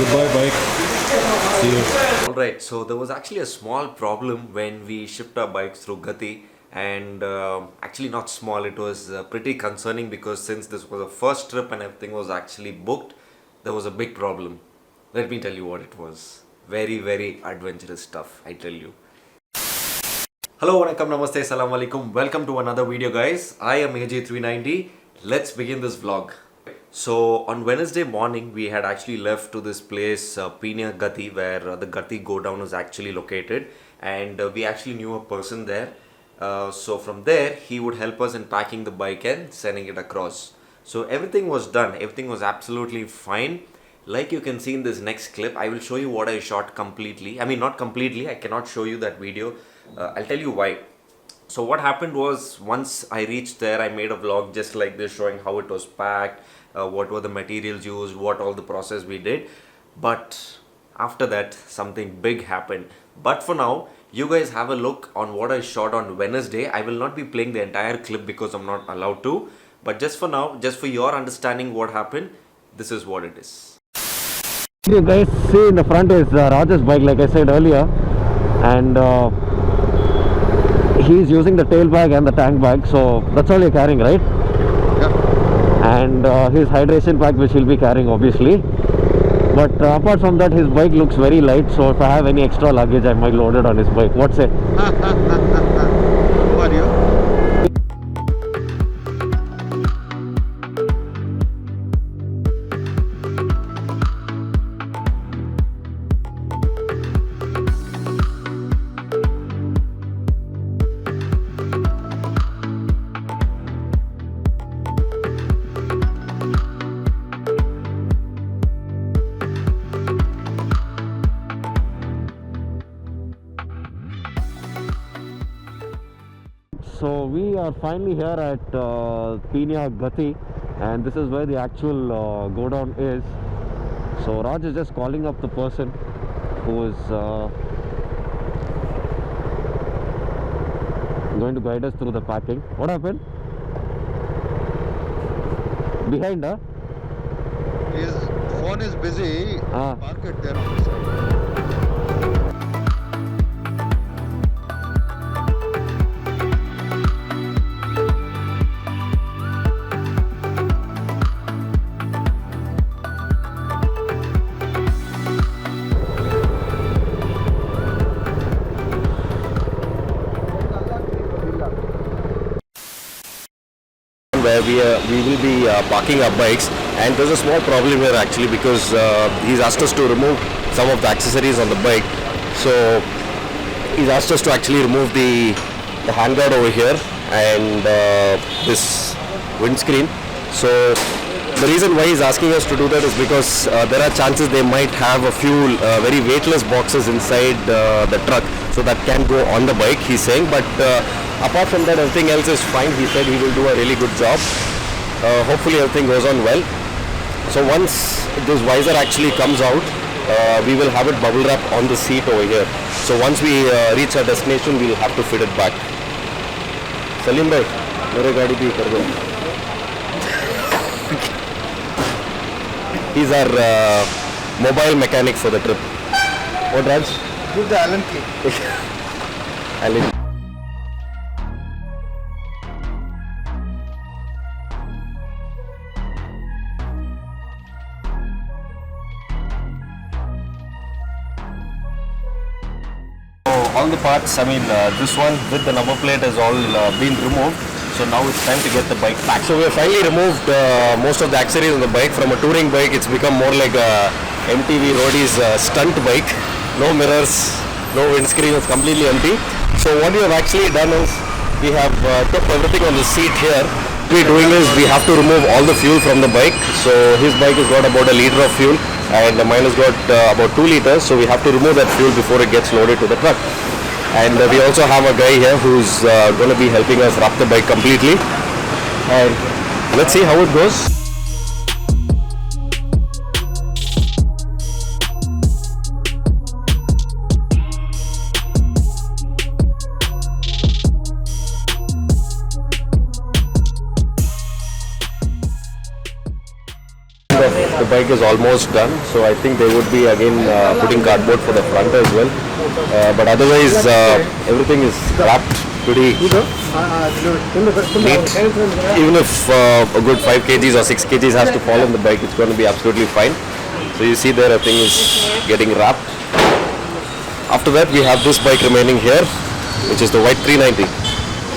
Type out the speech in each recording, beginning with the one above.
Goodbye, bike. See you. Alright, so there was actually a small problem when we shipped our bikes through Gati, and actually not small, it was pretty concerning because since this was a first trip and everything was actually booked, there was a big problem. Let me tell you what it was. Very, very adventurous stuff, I tell you. Hello, Vanakkam, Namaste, Salam Alaikum. Welcome to another video, guys. I am AJ390. Let's begin this vlog. So on Wednesday morning, we had actually left to this place, Pina Gati, where the Gati go down is actually located, and we actually knew a person there. So from there, he would help us in packing the bike and sending it across. So everything was done. Everything was absolutely fine. Like you can see in this next clip, I will show you what I shot completely. I mean, not completely. I cannot show you that video. I'll tell you why. So what happened was, once I reached there, I made a vlog just like this, showing how it was packed, what were the materials used, what all the process we did. But after that, something big happened. But for now, you guys have a look on what I shot on Wednesday. I will not be playing the entire clip because I'm not allowed to. But just for now, just for your understanding what happened, this is what it is. You guys see in the front is Raj's bike, like I said earlier, and he's using the tail bag and the tank bag, so that's all you're carrying, right? Yeah. And his hydration pack, which he'll be carrying obviously. But apart from that, his bike looks very light, so if I have any extra luggage, I might load it on his bike. What's it? Who are you? So we are finally here at Pina Gati, and this is where the actual go down is. So Raj is just calling up the person who is going to guide us through the packing. What happened? Behind, huh? His phone is busy. Park it there on the side. Where we will be parking our bikes, and there's a small problem here actually, because he's asked us to remove some of the accessories on the bike. So he's asked us to actually remove the handguard over here and this windscreen. So the reason why he's asking us to do that is because there are chances they might have a few very weightless boxes inside the truck, so that can go on the bike, he's saying. But apart from that, everything else is fine. He said he will do a really good job. Hopefully everything goes on well. So once this visor actually comes out, we will have it bubble wrap on the seat over here. So once we reach our destination, we'll have to fit it back. Salim bhai, mere gaadi bhi kar do. He's our mobile mechanic for the trip. What, Raj? Give the Allen key. Allen. All the parts, I mean this one with the number plate has all been removed. So now it's time to get the bike back. So we have finally removed most of the accessories on the bike. From a touring bike, it's become more like a MTV Roadies stunt bike. No mirrors, no windscreen, it's completely empty. So what we have actually done is, we have kept everything on the seat here. What we're doing is, we have to remove all the fuel from the bike. So his bike has got about 1 liter of fuel, and mine has got about 2 liters. So we have to remove that fuel before it gets loaded to the truck. And we also have a guy here who's going to be helping us wrap the bike completely. And let's see how it goes. the bike is almost done, so I think they would be again putting cardboard for the front as well. But otherwise, everything is wrapped pretty neat. Even if a good 5 kgs or 6 kgs has to fall on the bike, it's going to be absolutely fine. So you see there, everything is getting wrapped. After that, we have this bike remaining here, which is the white 390.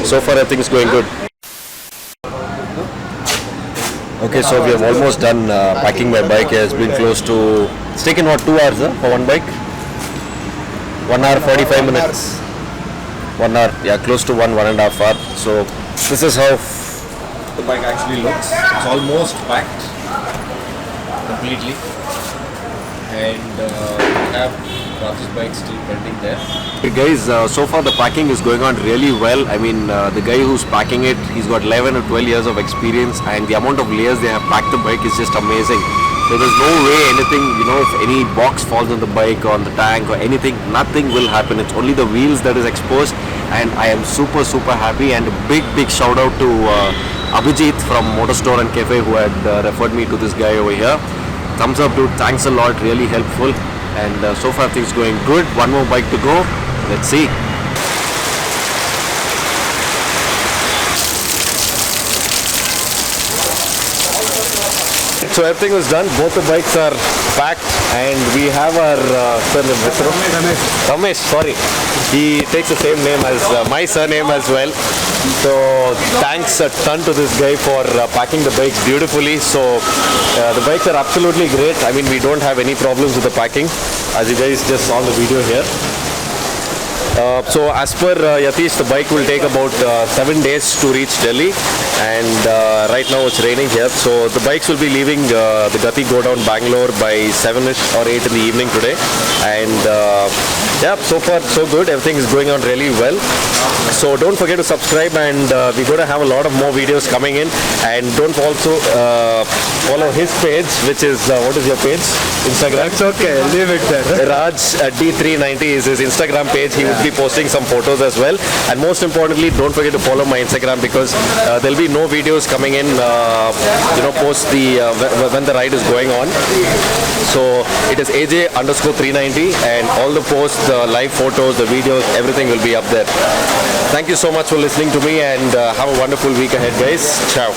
So far, everything is going good. Okay, so we have almost done packing my bike. It has been close to, it's taken what, 2 hours for one bike? 1 hour 45 minutes. 1 hour, yeah, close to 1.5 hours. So this is how the bike actually looks. It's almost packed completely, and we have Raj's bike still pending there. Hey guys, so far the packing is going on really well. I mean, the guy who's packing it, he's got 11 or 12 years of experience, and the amount of layers they have packed the bike is just amazing. So there's no way anything, if any box falls on the bike or on the tank or anything, nothing will happen. It's only the wheels that is exposed, and I am super happy. And a big shout out to Abhijit from Motor Store and Cafe, who had referred me to this guy over here. Thumbs up dude, thanks a lot, really helpful. And so far things going good. One more bike to go. Let's see. So everything was done. Both the bikes are packed, and we have our surname. Ramesh, sorry. He takes the same name as my surname as well. So thanks a ton to this guy for packing the bikes beautifully. So the bikes are absolutely great. I mean, we don't have any problems with the packing, as you guys just saw in the video here. So as per Yatish, the bike will take about 7 days to reach Delhi, and right now it's raining here. So the bikes will be leaving the Gati go down Bangalore by 7ish or 8 in the evening today. And yeah, so far so good. Everything is going on really well. So don't forget to subscribe, and we're going to have a lot of more videos coming in. And don't also follow his page, which is what is your page? Instagram? It's okay, leave it there. Raj D390 is his Instagram page. He will be posting some photos as well. And most importantly, don't forget to follow my Instagram, because there'll be no videos coming in post the when the ride is going on. So it is AJ_390, and all the posts, the live photos, the videos, everything will be up there. Thank you so much for listening to me, and have a wonderful week ahead, guys. Ciao.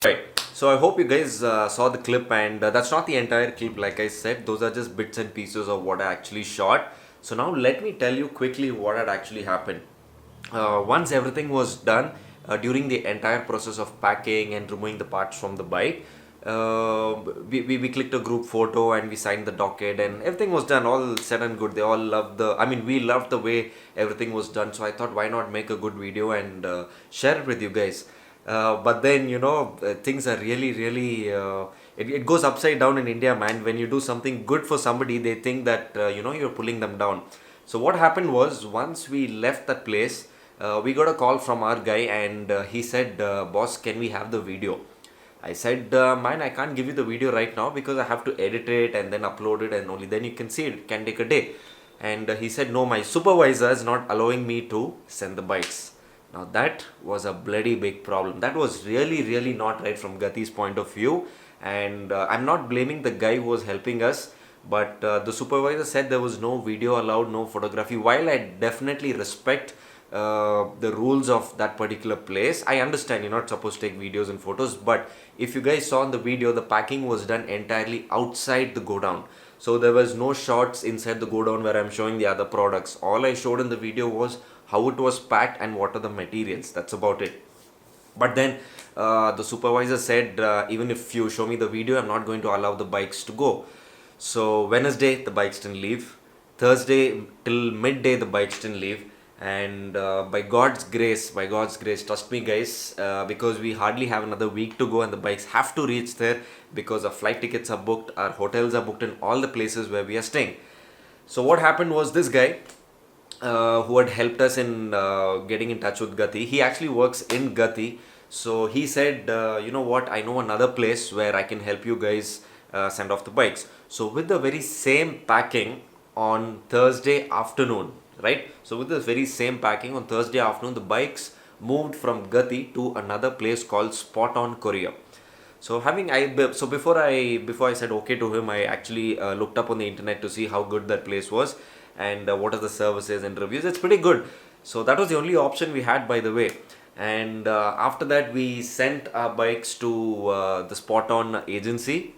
Right. So I hope you guys saw the clip, and that's not the entire clip. Like I said, those are just bits and pieces of what I actually shot. So now let me tell you quickly what had actually happened. Once everything was done, during the entire process of packing and removing the parts from the bike, we clicked a group photo and we signed the docket, and everything was done, all said and good. They all loved we loved the way everything was done. So I thought, why not make a good video and share it with you guys. But then, things are really, it goes upside down in India, man. When you do something good for somebody, they think that, you're pulling them down. So what happened was, once we left that place, we got a call from our guy, and he said, boss, can we have the video? I said, man, I can't give you the video right now because I have to edit it and then upload it, and only then you can see it. It can take a day. And he said, no, my supervisor is not allowing me to send the bikes. Now that was a bloody big problem. That was really not right from Gati's point of view. And I'm not blaming the guy who was helping us, but the supervisor said there was no video allowed, no photography. While I definitely respect the rules of that particular place, I understand you're not supposed to take videos and photos, but if you guys saw in the video, the packing was done entirely outside the godown. So there was no shots inside the godown where I'm showing the other products. All I showed in the video was how it was packed and what are the materials. That's about it. But then the supervisor said, even if you show me the video, I'm not going to allow the bikes to go. So Wednesday, the bikes didn't leave. Thursday till midday, the bikes didn't leave. And by God's grace, trust me guys, because we hardly have another week to go, and the bikes have to reach there because our flight tickets are booked, our hotels are booked in all the places where we are staying. So what happened was, this guy who had helped us in getting in touch with Gati, he actually works in Gati. So he said, you know what, I know another place where I can help you guys send off the bikes. So with the very same packing on Thursday afternoon, right? So with the very same packing on Thursday afternoon, the bikes moved from Gati to another place called Spot On Courier. So before I said okay to him, I actually looked up on the internet to see how good that place was and what are the services and reviews. It's pretty good. So that was the only option we had, by the way. And after that, we sent our bikes to the Spot On agency.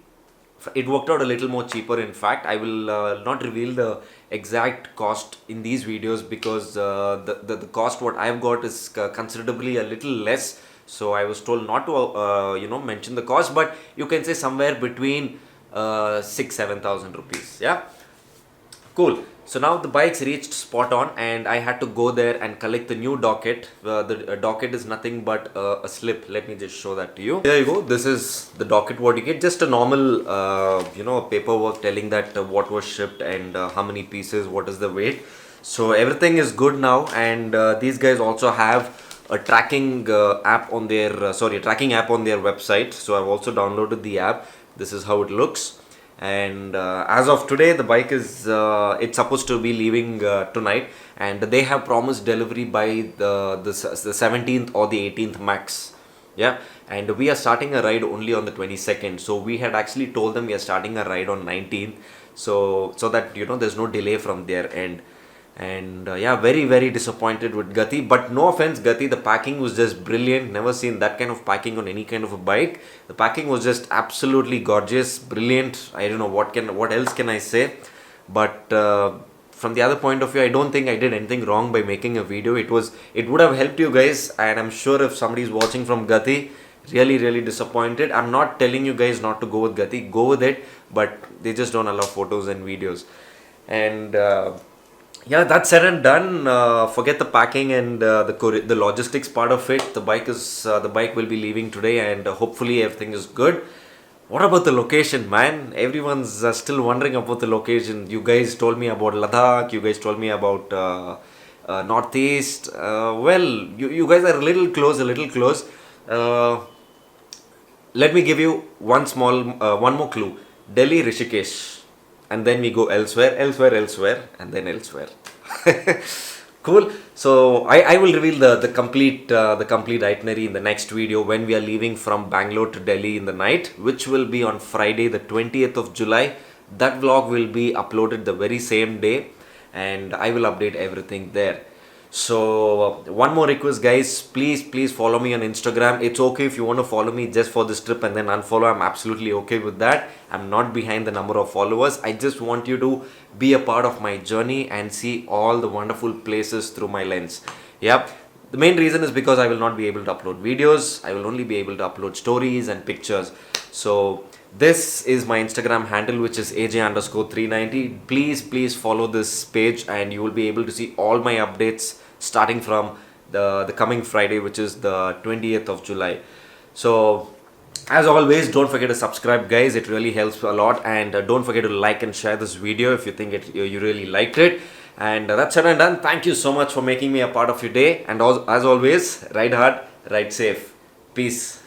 It worked out a little more cheaper. In fact, I will not reveal the exact cost in these videos because the cost what I've got is considerably a little less. So I was told not to mention the cost, but you can say somewhere between 6,000-7,000 rupees. Yeah, cool. So now the bikes reached Spot On and I had to go there and collect the new docket. The docket is nothing but a slip. Let me just show that to you. There you go. This is the docket what you get. Just a normal, paperwork telling that what was shipped and how many pieces, what is the weight. So everything is good now, and these guys also have a tracking app on their tracking app on their website. So I've also downloaded the app. This is how it looks. And as of today, the bike is it's supposed to be leaving tonight, and they have promised delivery by the 17th or the 18th max. Yeah, and we are starting a ride only on the 22nd. So we had actually told them we are starting a ride on 19th, so that there's no delay from their end. And very, very disappointed with Gati. But no offense, Gati, the packing was just brilliant. Never seen that kind of packing on any kind of a bike. The packing was just absolutely gorgeous, brilliant. I don't know what else can I say. But from the other point of view, I don't think I did anything wrong by making a video. It would have helped you guys, and I'm sure if somebody is watching from Gati, really, really disappointed. I'm not telling you guys not to go with Gati. Go with it, but they just don't allow photos and videos. And that's said and done. Forget the packing and the logistics part of it. The bike will be leaving today, and hopefully everything is good. What about the location, man? Everyone's still wondering about the location. You guys told me about Ladakh. You guys told me about Northeast. You guys are a little close. Let me give you one more clue. Delhi, Rishikesh. And then we go elsewhere, and then elsewhere. Cool. So I will reveal the complete itinerary in the next video when we are leaving from Bangalore to Delhi in the night, which will be on Friday, the 20th of July. That vlog will be uploaded the very same day, and I will update everything there. So one more request, guys, please follow me on Instagram. It's okay if you want to follow me just for this trip and then unfollow. I'm absolutely okay with that. I'm not behind the number of followers. I just want you to be a part of my journey and see all the wonderful places through my lens. Yeah, the main reason is because I will not be able to upload videos. I will only be able to upload stories and pictures. So this is my Instagram handle, which is AJ_390. Please follow this page, and you will be able to see all my updates starting from the coming Friday, which is the 20th of July. So as always, don't forget to subscribe, guys. It really helps a lot. And don't forget to like and share this video if you think you really liked it. And that's it and done. Thank you so much for making me a part of your day. And as always, ride hard, ride safe. Peace.